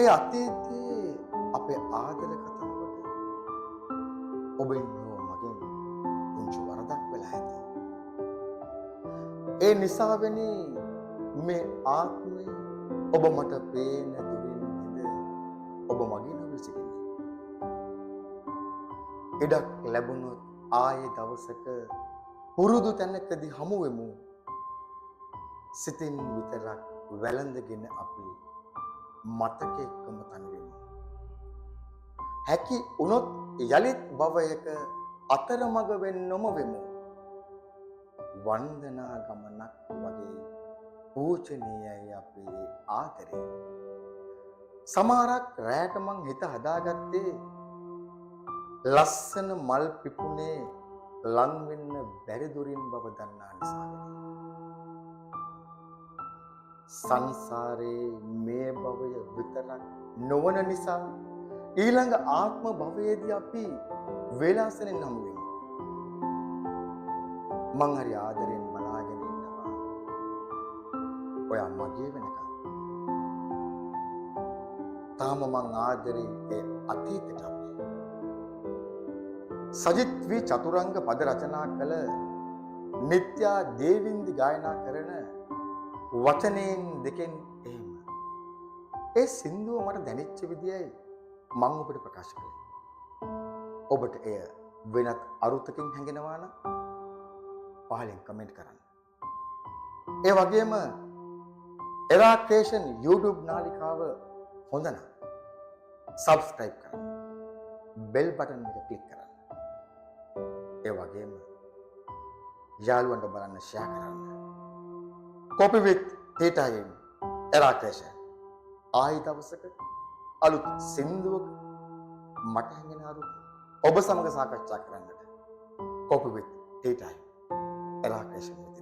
ඒ අතීතයේ අපේ ආදර කතාවට ඔබෙන් හෝ මගෙන් පුංචි වරදක් වෙලා ඇති. ඒ නිසාවෙනි මේ ආත්මය ඔබ මට පේන දුරින් ඉඳ ඔබ මගේ නොවී සිටින්නේ. ඉඩක් ලැබුණොත් ආයේ දවසක පුරුදු තැනකදී හමු වෙමු. සිතින් විතරක් වැළඳගෙන අපි මතකයකම තනි වෙමු. හැකි වුණොත් යලිත් භවයක අතරමඟ වෙන්නම වෙමු. වන්දනා ගමනක් වගේ පූජනීයයි අපේ ආදරේ. සමහරක් රැට මං හිත හදාගත්තේ ලස්සන මල් පිපුණේ ලං වෙන්න බැරි දුරින් බව දන්නා නිසාවෙනි. සංසාරේ මේ භවය විතරක් නොවන නිසා ඊළඟ ආත්ම භවයේදී අපි වේලාසනෙන් හමු වෙමු. මං හරි ආදරෙන් බලාගෙන ඉන්නවා ඔයා මගේ වෙනකන්. තාම මං ආදරේ ඒ අතීතයට අපි. සජිත් වී චතුරංග පද රචනා කළ නිත්‍යා දේවින්දි ගායනා කරන වචනයෙන් දෙකෙන් එහෙම. ඒ සින්දුව මට දැනෙච්ච විදියයි මං ඔබට ප්‍රකාශ කළේ. ඔබට එය වෙනත් අරුතකින් හැඟෙනවා නම් පහලින් කමෙන්ට් කරන්න. ඒ වගේම එරා ක්‍රියේෂන් YouTube නාලිකාව හොඳ නම් subscribe කරන්න. bell button එක click කරන්න. ඒ වගේම යාළුවන්ට බලන්න share කරන්න. Copy with Thetaයෙන් එරා ක්‍රියේෂන්. ආයි දවසක අලුත් සින්දුවක මට හැඟෙන අරුත ඔබ සමග සාකච්ඡා කරන්නට Copy with Thetaයෙන් එරා ක්‍රියේෂන්.